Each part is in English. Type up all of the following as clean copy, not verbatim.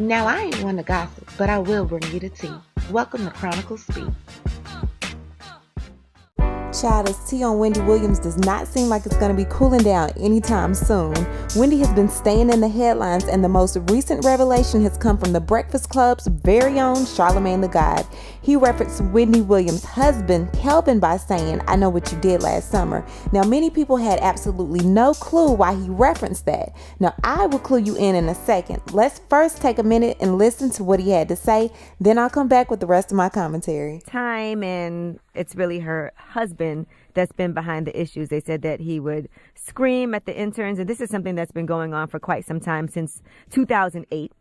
Now, I ain't one to gossip, but I will bring you the tea. Welcome to Chronicles Speak. Child, this tea on Wendy Williams does not seem like it's going to be cooling down anytime soon. Wendy has been staying in the headlines, and the most recent revelation has come from the Breakfast Club's very own Charlamagne Tha God. He referenced Wendy Williams' husband, Kelvin, by saying, "I know what you did last summer." Now, many people had absolutely no clue why he referenced that. Now, I will clue you in a second. Let's first take a minute and listen to what he had to say. Then I'll come back with the rest of my commentary. Time, and it's really her husband that's been behind the issues. They said that he would scream at the interns, and this is something that's been going on for quite some time, since 2008.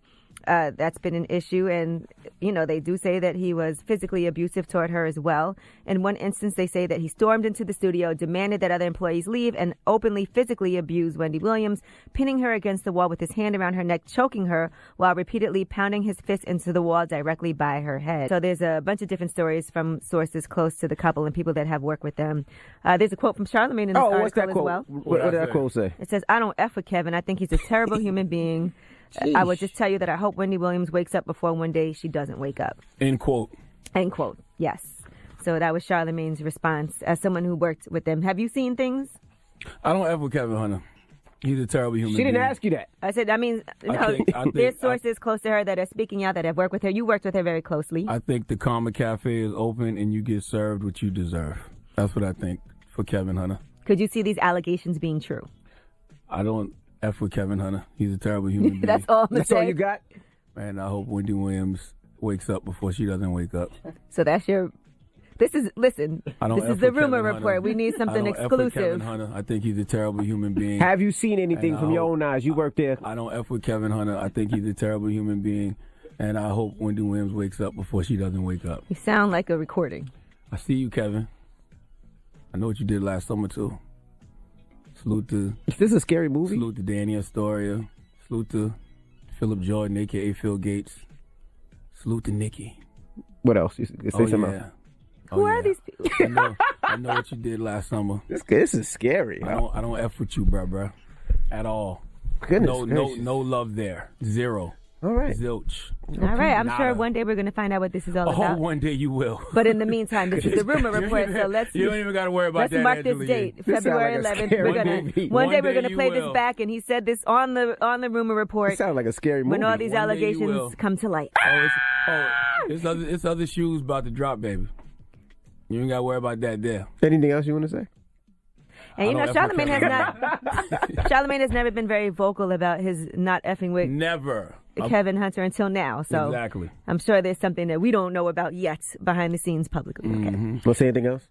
That's been an issue, and they do say that he was physically abusive toward her as well. In one instance, they say that he stormed into the studio, demanded that other employees leave, and openly physically abused Wendy Williams, pinning her against the wall with his hand around her neck, choking her, while repeatedly pounding his fist into the wall directly by her head. So there's a bunch of different stories from sources close to the couple and people that have worked with them. There's a quote from Charlamagne in this article what's that as quote? well. What did that quote say? It says, "I don't F with Kevin. I think he's a terrible human being. I would just tell you that I hope Wendy Williams wakes up before one day she doesn't wake up." End quote. End quote. Yes. So that was Charlamagne's response as someone who worked with them. Have you seen things? I don't ever Kevin Hunter. He's a terrible human She being. didn't ask you that. I said, I think- there's sources close to her that are speaking out that have worked with her. You worked with her very closely. I think the Karma Cafe is open and you get served what you deserve. That's what I think for Kevin Hunter. Could you see these allegations being true? I don't F with Kevin Hunter. He's a terrible human being. That's all I'm That's saying. all you got? Man, I hope Wendy Williams wakes up before she doesn't wake up. So that's your... This is the rumor report. We need something exclusive. Kevin Hunter. I think he's a terrible human being. Have you seen anything from your own eyes? You worked there. I don't F with Kevin Hunter. I think he's a terrible human being. And I hope Wendy Williams wakes up before she doesn't wake up. You sound like a recording. I see you, Kevin. I know what you did last summer, too. Salute to... Is this a scary movie? Salute to Danny Astoria. Salute to Philip Jordan, a.k.a. Phil Gates. Salute to Nikki. What else? You say something else. Who are these people? I know what you did last summer. This is scary. I don't F with you, bruh. At all. Goodness No love there. Zero. All right. Zilch. All right. I'm sure one day we're going to find out what this is all about. One day you will. But in the meantime, this is the rumor report, so You don't even got to worry about let's that. mark this date, This February sound like a 11th. scary One day movie. we're gonna you play will. this back, and he said this on the rumor report It sounds like a scary movie. when all these One day you allegations will. come to light. It's other shoes about to drop, baby. You ain't got to worry about that there. Anything else you want to say? And I don't Charlamagne F has with not. Charlamagne has never been very vocal about his not effing with Never. Kevin Hunter until now. So Exactly. I'm sure there's something that we don't know about yet behind the scenes publicly. Okay. Want to say anything else?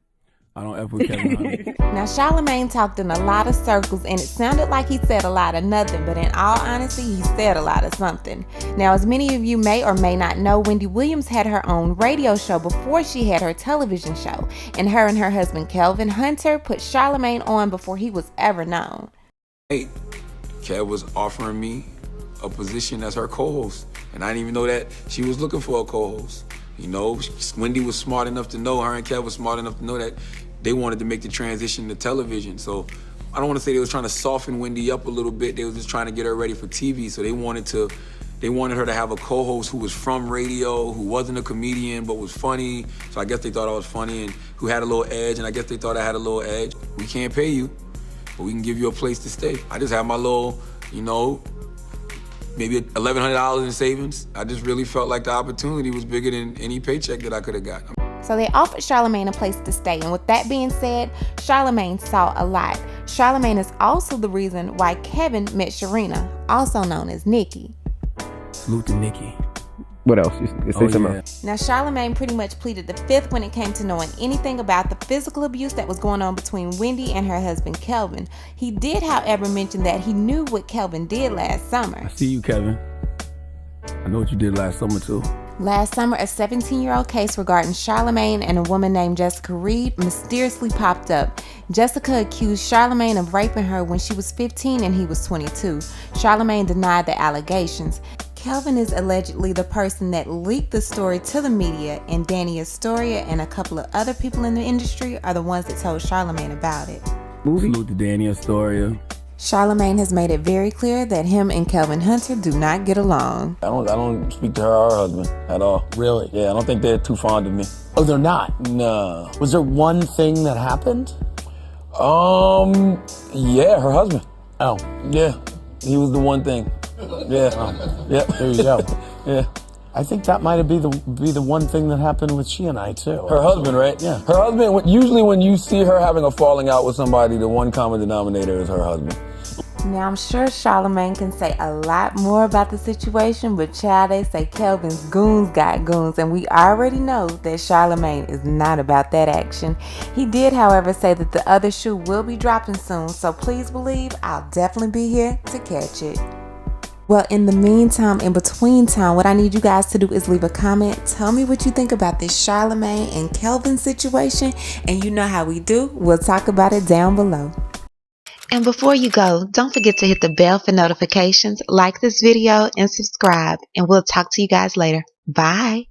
I don't F with Kevin Hunter. Now, Charlamagne talked in a lot of circles, and it sounded like he said a lot of nothing, but in all honesty, he said a lot of something. Now, as many of you may or may not know, Wendy Williams had her own radio show before she had her television show, and her husband, Kelvin Hunter, put Charlamagne on before he was ever known. Hey, Kev was offering me a position as her co-host, and I didn't even know that she was looking for a co-host. Wendy was smart enough to know, her and Kev was smart enough to know that they wanted to make the transition to television. So I don't want to say they was trying to soften Wendy up a little bit. They was just trying to get her ready for TV. So they wanted her to have a co-host who was from radio, who wasn't a comedian, but was funny. So I guess they thought I was funny, and who had a little edge, and I guess they thought I had a little edge. We can't pay you, but we can give you a place to stay. I just have my little, maybe $1,100 in savings. I just really felt like the opportunity was bigger than any paycheck that I could have gotten. So they offered Charlamagne a place to stay, and with that being said, Charlamagne saw a lot. Charlamagne is also the reason why Kevin met Sharina, also known as Nikki. Salute to Nikki. What else? You say something else. Now, Charlamagne pretty much pleaded the fifth when it came to knowing anything about the physical abuse that was going on between Wendy and her husband, Kelvin. He did, however, mention that he knew what Kelvin did last summer. I see you, Kevin. I know what you did last summer, too. Last summer, a 17-year-old case regarding Charlamagne and a woman named Jessica Reed mysteriously popped up. Jessica accused Charlamagne of raping her when she was 15 and he was 22. Charlamagne denied the allegations. Kelvin is allegedly the person that leaked the story to the media, and Danny Astoria and a couple of other people in the industry are the ones that told Charlamagne about it. Movie? Salute to Danny Astoria. Charlamagne has made it very clear that him and Kelvin Hunter do not get along. I don't speak to her or her husband at all. Really? Yeah, I don't think they're too fond of me. Oh, they're not? No. Was there one thing that happened? Yeah, her husband. Oh. Yeah, he was the one thing. Yeah. Yeah. There you go. Yeah. I think that might be the one thing that happened with she and I, too. Her husband, right? Yeah. Her husband, usually when you see her having a falling out with somebody, the one common denominator is her husband. Now, I'm sure Charlamagne can say a lot more about the situation, but child, they say Kelvin's goons got goons, and we already know that Charlamagne is not about that action. He did, however, say that the other shoe will be dropping soon, so please believe I'll definitely be here to catch it. Well, in the meantime, in between time, what I need you guys to do is leave a comment. Tell me what you think about this Charlamagne and Kelvin situation, and you know how we do. We'll talk about it down below. And before you go, don't forget to hit the bell for notifications, like this video, and subscribe. And we'll talk to you guys later. Bye.